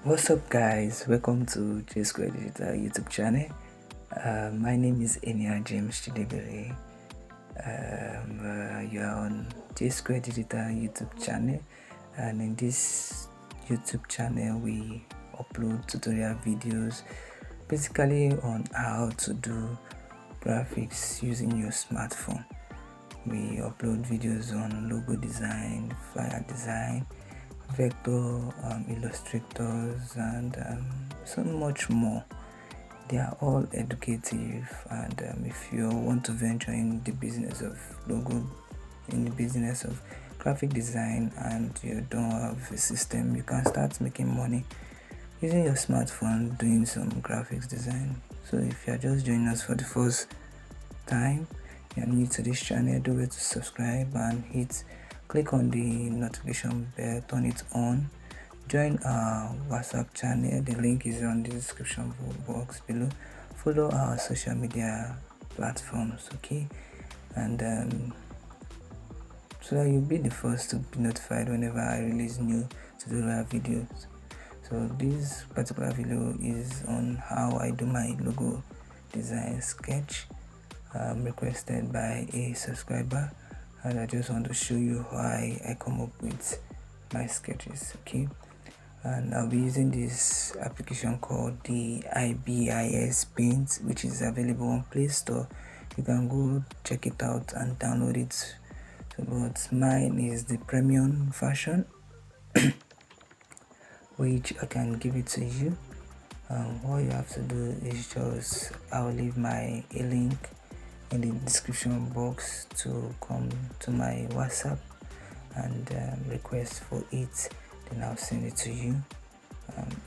What's up, guys? Welcome to J Square Digital YouTube channel. My name is Enya James Chidebere. You are on J Square Digital YouTube channel, and in this YouTube channel we upload tutorial videos basically on how to do graphics using your smartphone. We upload videos on logo design, flyer design, vector illustrators, and so much more. They are all educative, and if you want to venture in the business of logo, in the business of graphic design, and you don't have a system, you can start making money using your smartphone doing some graphics design. So if you are just joining us for the first time, you are new to this channel, do it to subscribe and click on the notification bell, turn it on, join our WhatsApp channel. The link is on the description box below. Follow our social media platforms, okay, and so that you'll be the first to be notified whenever I release new tutorial videos. So this particular video is on how I do my logo design sketch, requested by a subscriber, and I just want to show you how I come up with my sketches, okay. And I'll be using this application called the IbisPaint, which is available on Play Store. You can go check it out and download it. So, but mine is the premium version, which I can give it to you. All you have to do is just, I'll leave a link in the description box to come to my WhatsApp and request for it. Then I'll send it to you.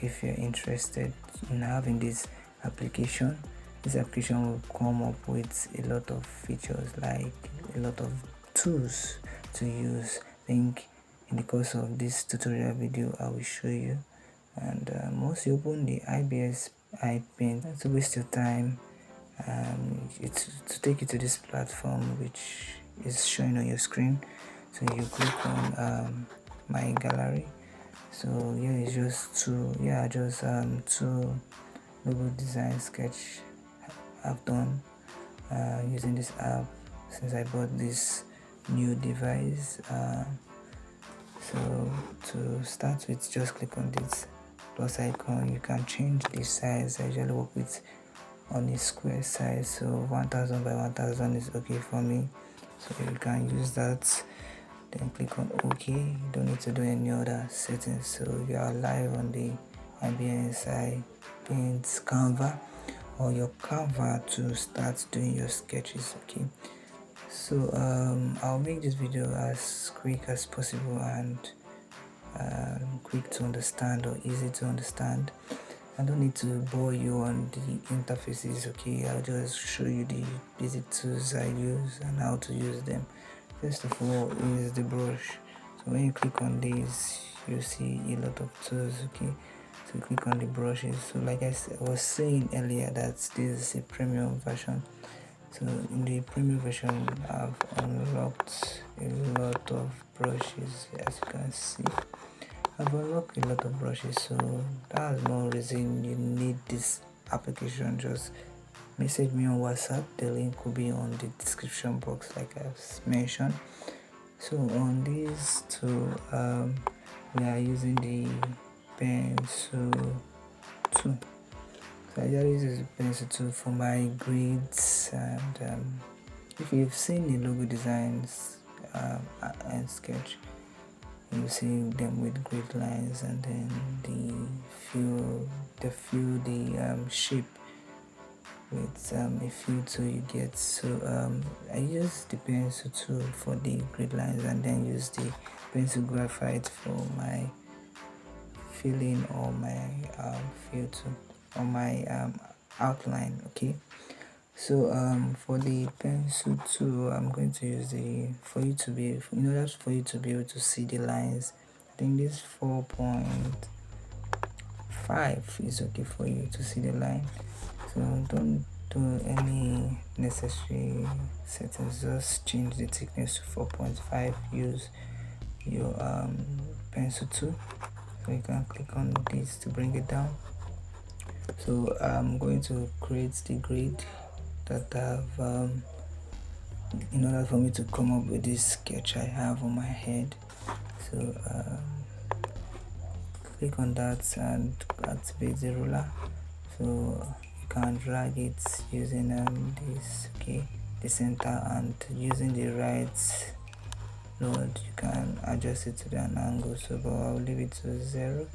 If you're interested in having this application will come up with a lot of features, like a lot of tools to use. I think in the course of this tutorial video I will show you. And once you open the IbisPaint, not to waste your time, it's to take you to this platform which is showing on your screen. So you click on my gallery. So yeah, it's just two logo design sketch I've done using this app since I bought this new device. So to start with, just click on this plus icon. You can change the size. I usually work with on a square size, so 1000 by 1000 is okay for me, so you can use that. Then click on OK. You don't need to do any other settings. So you are live on the IbisPaint Canva or your Canva to start doing your sketches, okay. So I'll make this video as quick as possible and quick to understand or easy to understand. I don't need to bore you on the interfaces, okay. I'll just show you the basic tools I use and how to use them. First of all is the brush. So when you click on this, you see a lot of tools, okay. So click on the brushes. So like I was saying earlier, that this is a premium version. So in the premium version, I've unlocked a lot of brushes, as you can see. I've unlocked a lot of brushes, so that's no reason you need this application. Just message me on WhatsApp. The link will be on the description box, like I've mentioned. So on these two, we are using the pencil tool. So I just use the pencil tool for my grids, and if you've seen the logo designs and sketch, you see them with grid lines, and then the shape with a few tool you get. So I use the pencil tool for the grid lines, and then use the pencil graphite for my filling or my fill tool or my outline, okay. So for the pencil tool, I'm going to use in order for you to be able to see the lines, I think this 4.5 is okay for you to see the line. So don't do any necessary settings. Just change the thickness to 4.5. Use your pencil tool, so you can click on this to bring it down. So I'm going to create the grid that I've in order for me to come up with this sketch I have on my head. So click on that and activate the ruler. So you can drag it using this, okay, the center, and using the right node you can adjust it to an angle. So but I'll leave it to 0.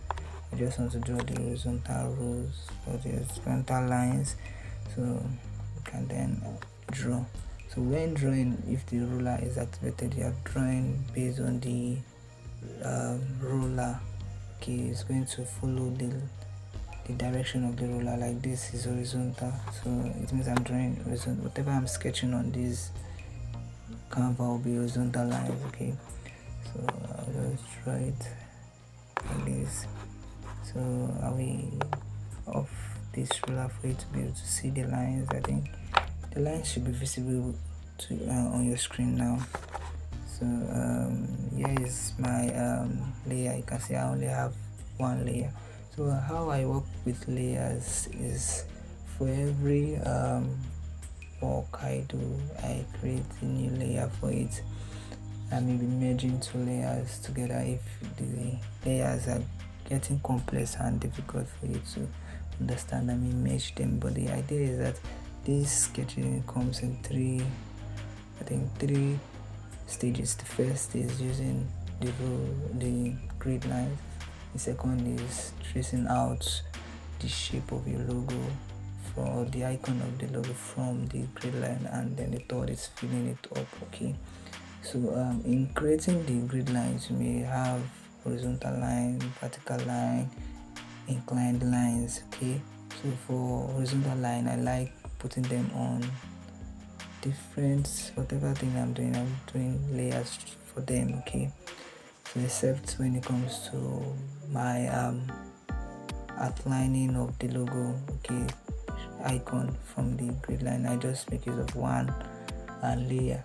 I just want to draw the horizontal rules or the horizontal lines, so you can then draw. So when drawing, if the ruler is activated, you are drawing based on the ruler. Okay, it's going to follow the direction of the ruler. Like this is horizontal, so it means I'm drawing horizontal. Whatever I'm sketching on this canvas will be horizontal lines. Okay, so I'll just draw it like this. So I will off this ruler for you to be able to see the lines. I think the lines should be visible to on your screen now. So here is my layer. You can see I only have one layer. So how I work with layers is, for every work I do, I create a new layer for it. I may be merging two layers together if the layers are getting complex and difficult for you to understand. I may merge them, but the idea is that this sketching comes in three stages. The first is using the grid lines. The second is tracing out the shape of your logo for the icon of the logo from the grid line, and then the third is filling it up. Okay, so in creating the grid lines, you may have horizontal line, vertical line, inclined lines. Okay, so for horizontal line, I like putting them on different, whatever thing I'm doing layers for them. Okay, so except when it comes to my outlining of the logo, okay, icon from the grid line, I just make use of one layer,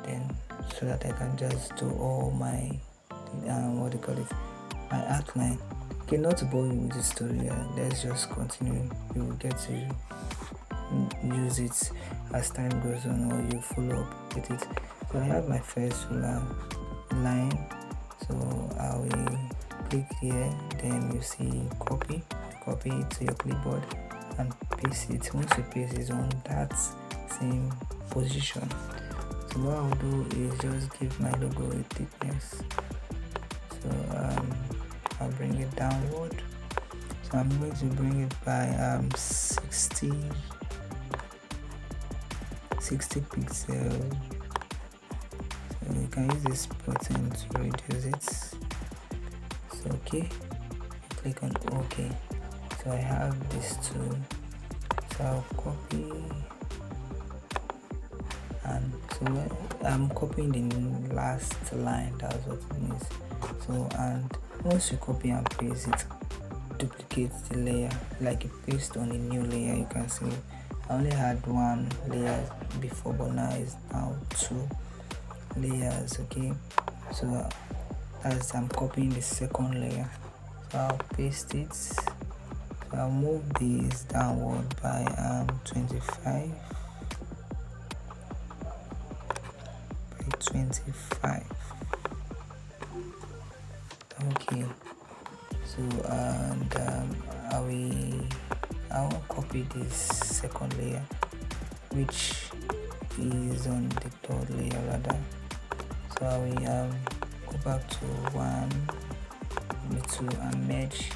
then so that I can just do all my what do you call it, my outline. Okay, not to bore you with this story, let's just continue. You will get to use it as time goes on, or you follow up with it. So I have my first ruler line, so I will click here, then you see copy it to your clipboard and paste it. Once you paste it on that same position, so what I'll do is just give my logo a thickness. So I'll bring it downward. So I'm going to bring it by 60 pixels. So you can use this button to reduce it. So okay, click on OK. So I have this tool, so I'll copy, and so I'm copying the last line. That's what it means. So, and once you copy and paste it, duplicate the layer, like you paste on a new layer. You can see I only had one layer before, but now it's now two layers. Okay, so as I'm copying the second layer, so I'll paste it. So I'll move this downward by 25 by 25. Okay, so and I will copy this second layer, which is on the third layer rather. So I will go back to 1, 2 and merge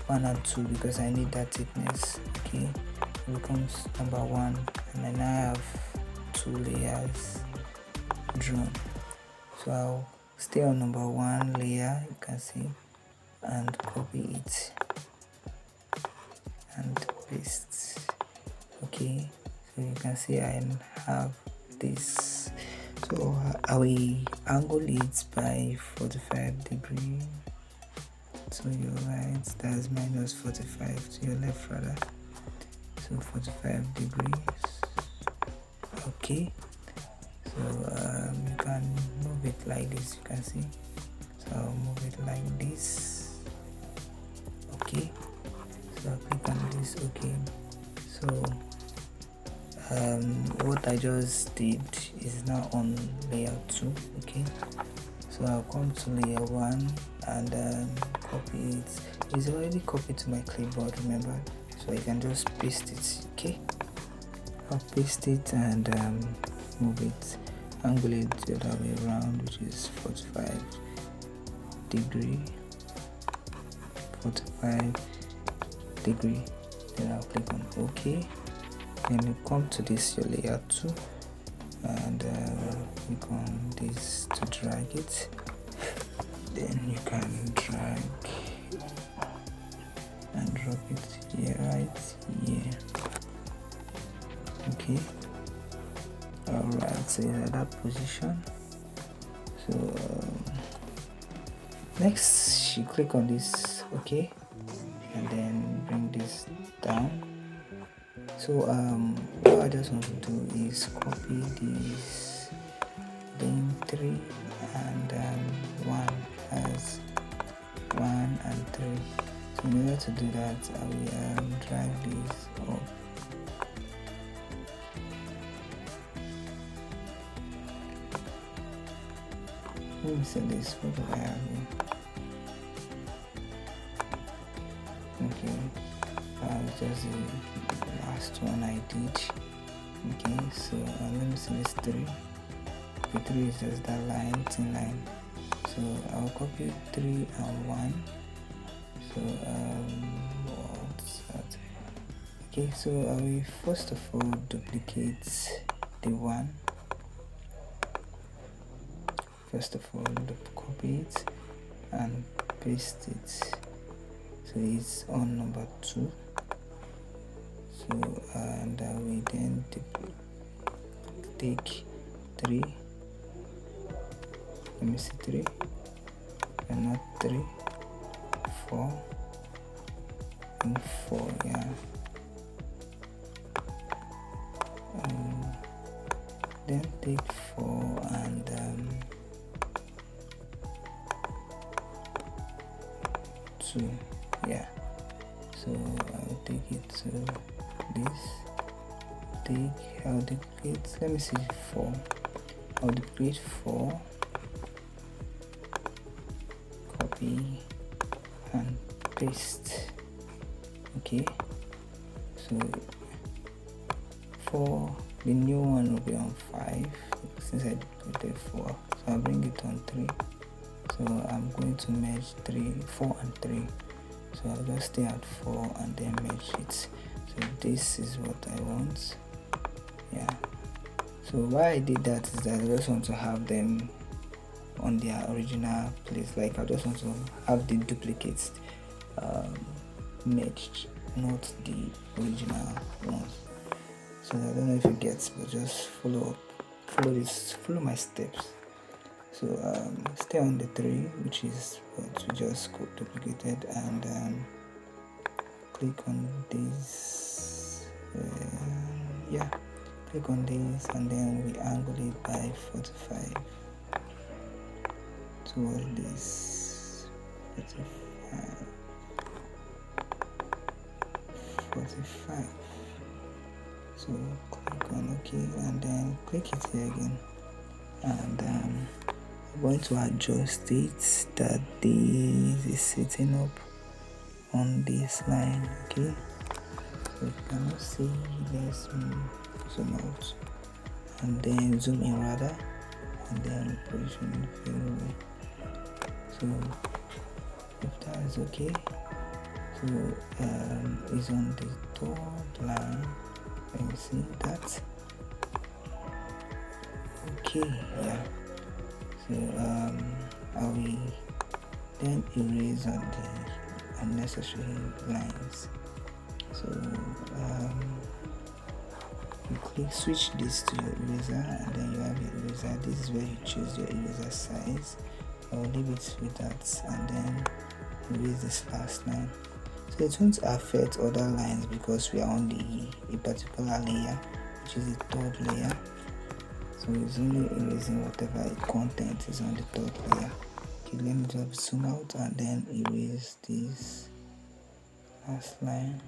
1 and 2 because I need that thickness. Okay, it becomes number 1, and then I have 2 layers drawn. So I'll stay on number 1 layer, you can see, and copy it and paste. Okay, so you can see I have this. So I will angle it by 45 degrees to your right, that's minus 45 to your left rather. So so 45 degrees. Okay, so you can move it like this, you can see. So I'll move it like this. Okay, so I'll click on this. Okay, so what I just did is now on layer 2. Okay, so I'll come to layer 1 and copy it. It's already copied to my clipboard, remember, so you can just paste it. Okay, I'll paste it and move it, angle it the other way around, which is 45 degree, 45 degree. Then I'll click on OK. Then you come to this, your layer 2, and click on this to drag it. Then you can drag and drop it here, right here. Okay, alright, so it's at that position. So next you click on this, okay, and then bring this down. So what I just want to do is copy this, then 3 and 1 as 1 and 3. So in order to do that, I will drag this up. Let me see this. What do I have here? Okay, just the last one I did. Okay, so let me see this 3. The 3 is just that line, thin line. So I'll copy 3 and 1. So what's that? Okay, so I will first of all duplicate the 1. First of all, copy it and paste it. So it's on number 2. So and we then take 3. Let me see 3. And not 3. 4 and 4. Yeah. Then take 4 and 2. Yeah, so I'll take it to this. I'll duplicate, let me see 4. I'll duplicate 4, copy and paste. Okay, so 4, the new one will be on 5 since I duplicated 4, so I'll bring it on 3. So I'm going to merge 4 and 3. So I'll just stay at 4 and then merge it. So this is what I want. Yeah. So why I did that is that I just want to have them on their original place. Like I just want to have the duplicates merged, not the original ones. So I don't know if you get, but just follow my steps. So stay on the 3, which is what we just duplicated, and click on this. Yeah, click on this, and then we angle it by 45 toward this 45. So click on OK, and then click it here again, and I'm going to adjust it that this is sitting up on this line. Okay, so you cannot see, let's zoom out and then zoom in rather, and then position it very well. So if that is okay, so it's on the 3rd line. Let me see that. Okay, yeah. So I will then erase on the unnecessary lines. So you switch this to your eraser, and then you have your eraser. This is where you choose your eraser size. I'll leave it with that, and then erase this last line. So it won't affect other lines because we are on a particular layer, which is the third layer. So it's only erasing whatever content is on the third layer. Okay, let me just zoom out and then erase this last line.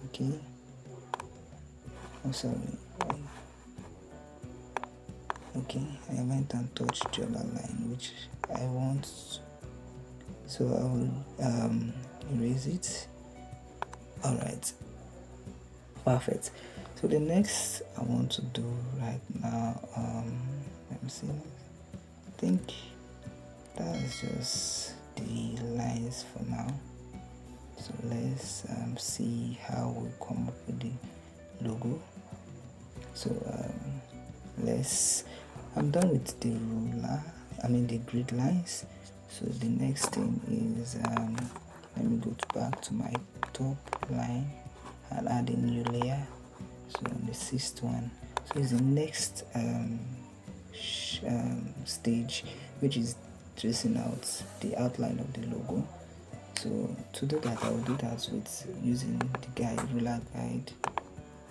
Okay. Oh, sorry. Okay, I went and touched the other line which I want, so I will erase it. Alright, perfect. So the next I want to do right now, let me see, I think that's just the lines for now. So let's see how we come up with the logo. So I'm done with the the grid lines. So the next thing is let me go back to my top line and add a new layer. So on the sixth one, so it's the next stage, which is tracing out the outline of the logo. So to do that, I will do that with using the ruler guide,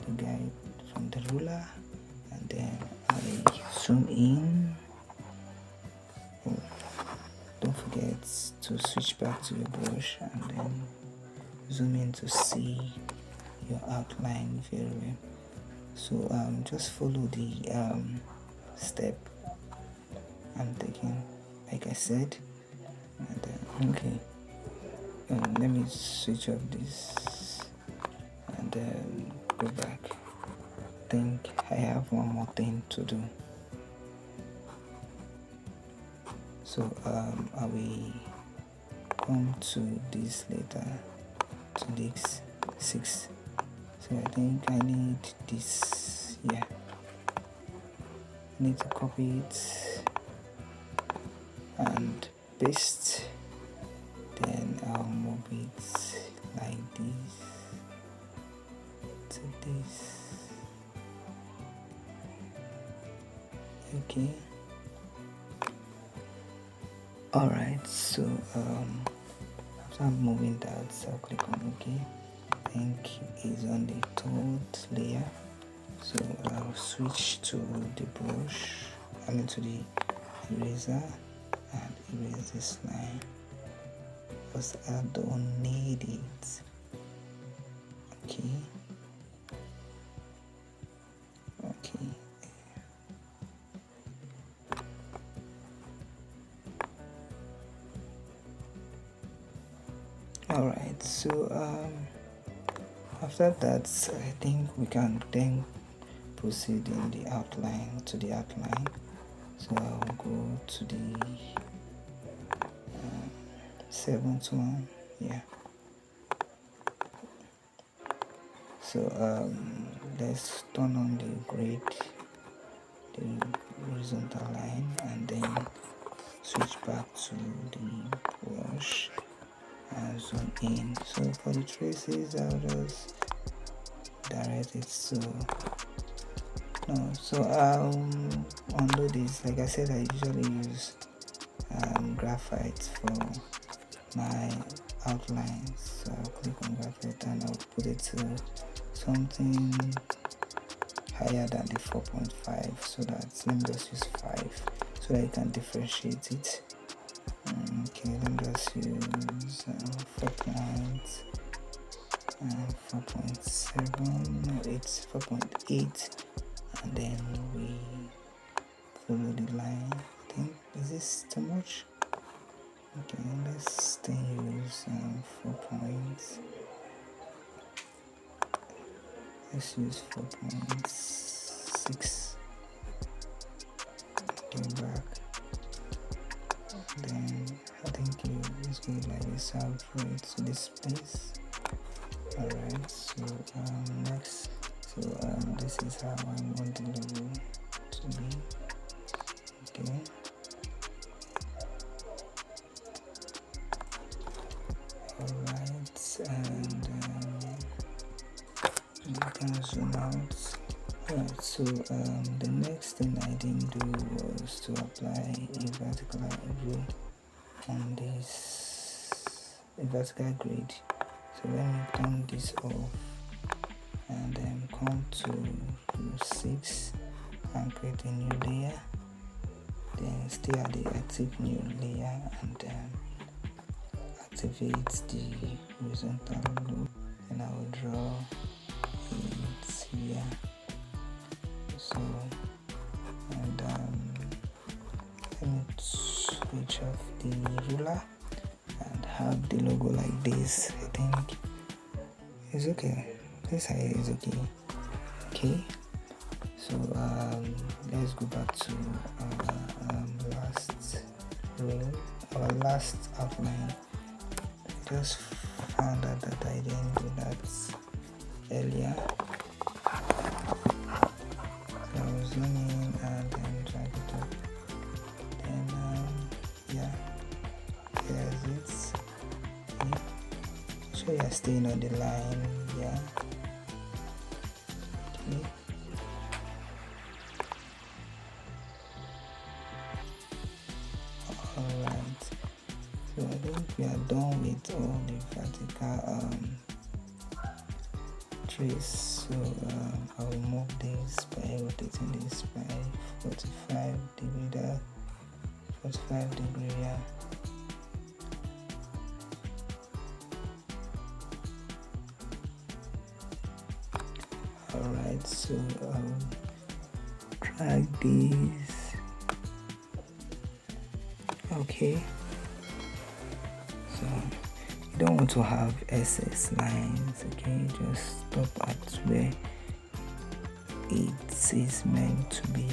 the guide from the ruler, and then I zoom in. Oh, don't forget to switch back to your brush and then zoom in to see your outline very well. So just follow the step I'm taking, like I said, and then okay. Let me switch off this and then go back. I think I have one more thing to do. So I will come to this later, to this 6. So I think I need this. Yeah, I need to copy it and paste. Then I'll move it like this to this. Okay. Alright, so after moving that, so I'll click on OK. I think it's on the third layer. So I'll switch to the brush, to the eraser, and erase this line because I don't need it. Okay. Okay. Alright, so after that, I think we can then proceed in the outline, to the outline. So I'll go to the 7th one. Yeah. So let's turn on the grid, the horizontal line, and then switch back to the brush and zoom in. So for the traces, I'll just direct it so I'll undo this. Like I said, I usually use graphite for my outlines. So I'll click on graphite and I'll put it to something higher than the 4.5, so that, let me just use 5 so that you can differentiate it. Okay, let me just use 4.7 or 4.8, and then we follow the line. I think, is this too much? Okay, let's then use 4.6. Go back. Then I think it's good like this. I'll draw it to this place. Alright, so next, so this is how I want the logo to be. Okay. Alright, and you can zoom out. Alright, so the next thing I didn't do was to apply a vertical glue on this, a vertical grid So let me turn this off and then come to 6 and create a new layer, then stay at the active new layer and then activate the horizontal loop, and I will draw it here. So and let me switch off the ruler and have the logo like this. I think it's okay. This side is okay. Okay, so let's go back to our last row, our last outline. I just found out that I didn't do that earlier. So I was zooming and then drag it up. Then yeah, here's it. Okay. So you're staying on the line, yeah. Okay. Alright, so I think we are done with all the vertical trace. So I will move this by rotating this by 45 degree there, 45 degree here. Alright, so drag this. Okay, so you don't want to have excess lines. Okay, just stop at where it is meant to be.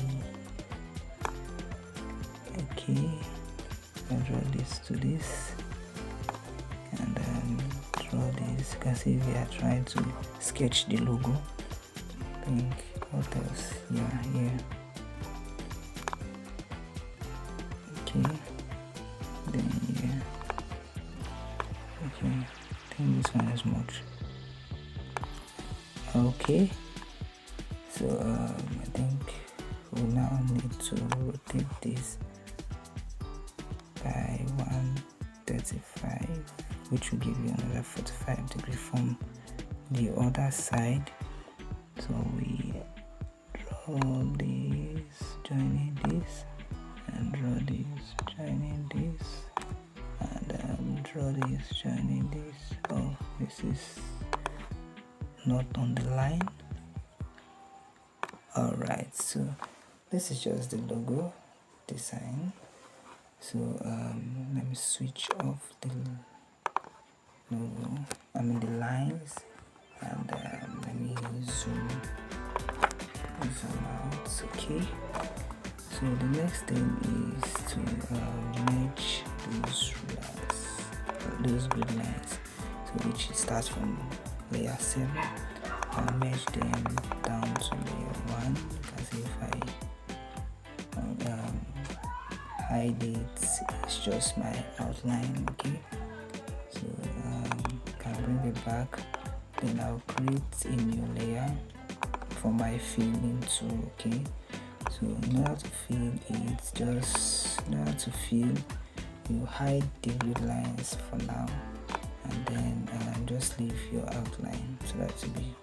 Okay, I'll draw this to this and then draw this. You can see we are trying to sketch the logo. I think what else? Yeah, here. Okay, then here. Okay, I think this one is much. Okay, so I think we now need to rotate this by 135, which will give you another 45 degree from the other side. So we draw this, joining this, and draw this, joining this, and draw this, joining this. Oh, this is not on the line. Alright, so this is just the logo design. So let me switch off the logo, I mean the lines, and let me zoom out. Okay, so the next thing is to merge those rulers, those grid lines, so which starts from layer 7 and merge them down to layer 1. Because if I hide it, it's just my outline. Okay, so can bring it back, then I'll create a new layer for my filling too. Okay, so in order to fill it, just in order to fill, you hide the grid lines for now, and then just leave your outline so that to be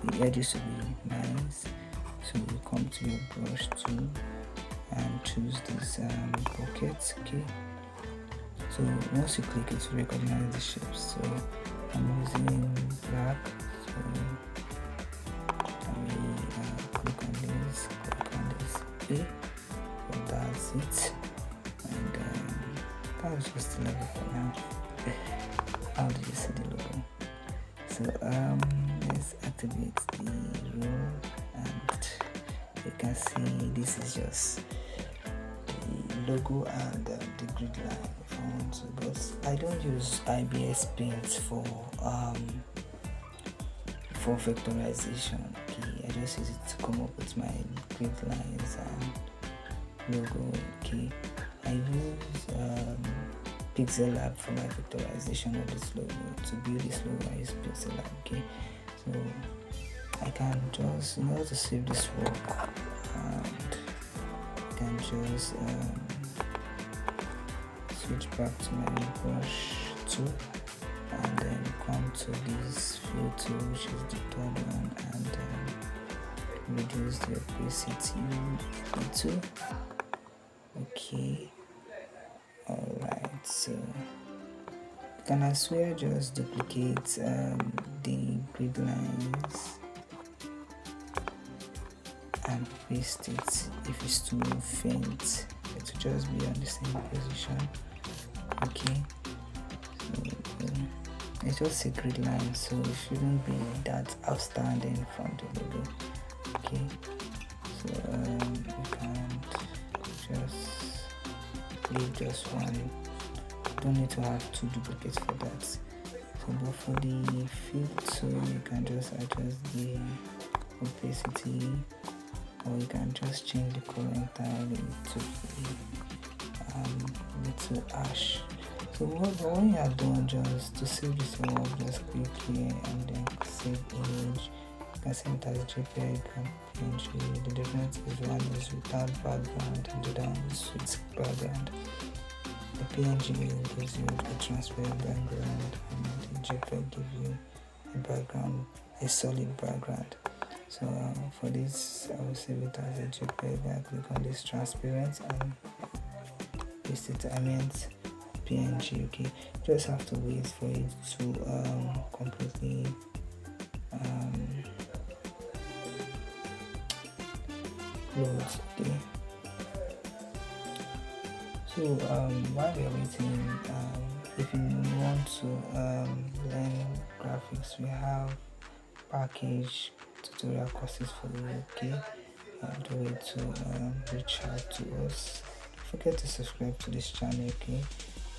the edges to be nice. So you come to your brush tool and choose these pockets. Okay, so once you click it, you recognize the shapes. So I'm using black, so let me click on this, okay, so that's it, and that's just the level for now. How do you see the logo? So let's activate the rule, and you can see this is just the logo and the grid line if I want to, but I don't use IbisPaint for vectorization. Okay, I just use it to come up with my grid lines and logo. Okay, I use Pixel Lab for my vectorization of this logo. To build this logo, I use Pixel Lab. Okay, so I can just, in order to save this work, and I can just switch back to my brush tool and then come to this fill tool, which is the third one, and reduce the opacity to okay. Alright, so you can as well just duplicate the grid lines and paste it. If it's too faint, it will just be on the same position. Okay, so it's just a grid line, so it shouldn't be that outstanding from the logo. Okay, so you can just leave just one. You don't need to have two duplicates for that. So but for the filter, you can just adjust the opacity, or you can just change the color entirely to little ash. So when you are done, just to save this work, just click here and then save image. You can save it as JPEG and PNG. The difference is one is without background and the other one is with background. The PNG gives you a transparent background, and the JPEG gives you a background, a solid background. So for this, I will save it as a JPEG. I click on this transparent and paste it. I meant PNG. Okay, just have to wait for it to completely load. Okay. So while we are waiting, if you want to learn graphics, we have package tutorial courses for you. Okay, the way to reach out to us. Don't forget to subscribe to this channel. Okay,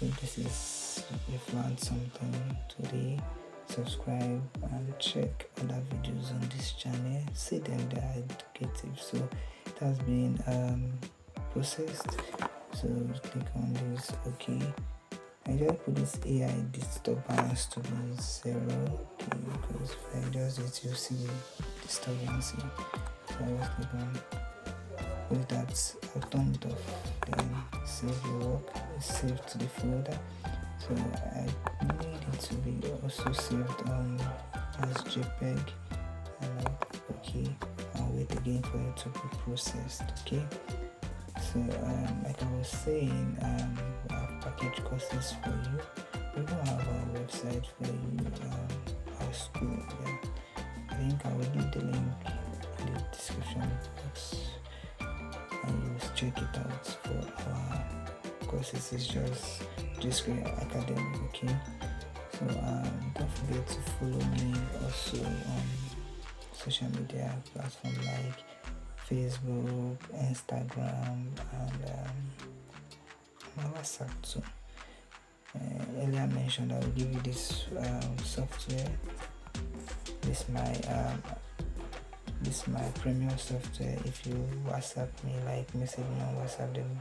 if this is, you've learned something today, subscribe and check other videos on this channel. See them, they are educative. So it has been processed. So click on this. Okay, I just put this AI disturbance to be 0. Okay, because if I just it, you see disturbance here. So I just click on with that. I've turned it off. Then save the work. It's saved to the folder. So I need it to be also saved as JPEG. And okay, I'll wait again for it to be processed. Okay. So like I was saying, we have package courses for you. We don't have our website for you, our school. Yeah, I think I will leave the link in the description box, and you will check it out for our courses. It's just great academic. Okay, so don't forget to follow me also on social media platform like Facebook, Instagram, and my WhatsApp too. Earlier mentioned I will give you this software. This my premium software. If you WhatsApp me, like message me on WhatsApp, then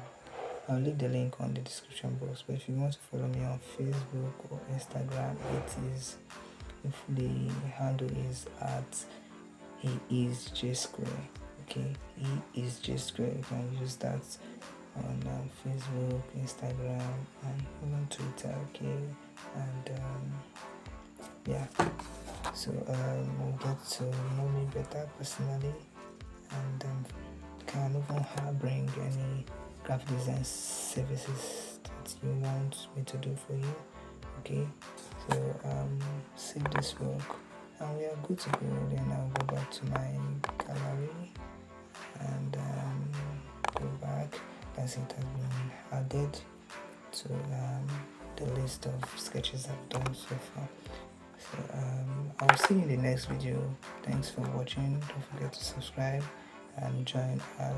I'll leave the link on the description box. But if you want to follow me on Facebook or Instagram, the handle is at @heisjsquare. Okay, @heisjsquare. You can use that on Facebook, Instagram, and even Twitter. Okay, and yeah, so you'll get to know me better personally, and can even bring any graphic design services that you want me to do for you. Okay, so save this work and we are good to go. Then I'll go back to my gallery and go back as it has been added to the list of sketches I've done so far. So I will see you in the next video. Thanks for watching. Don't forget to subscribe and join our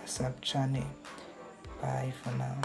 WhatsApp channel. Bye for now.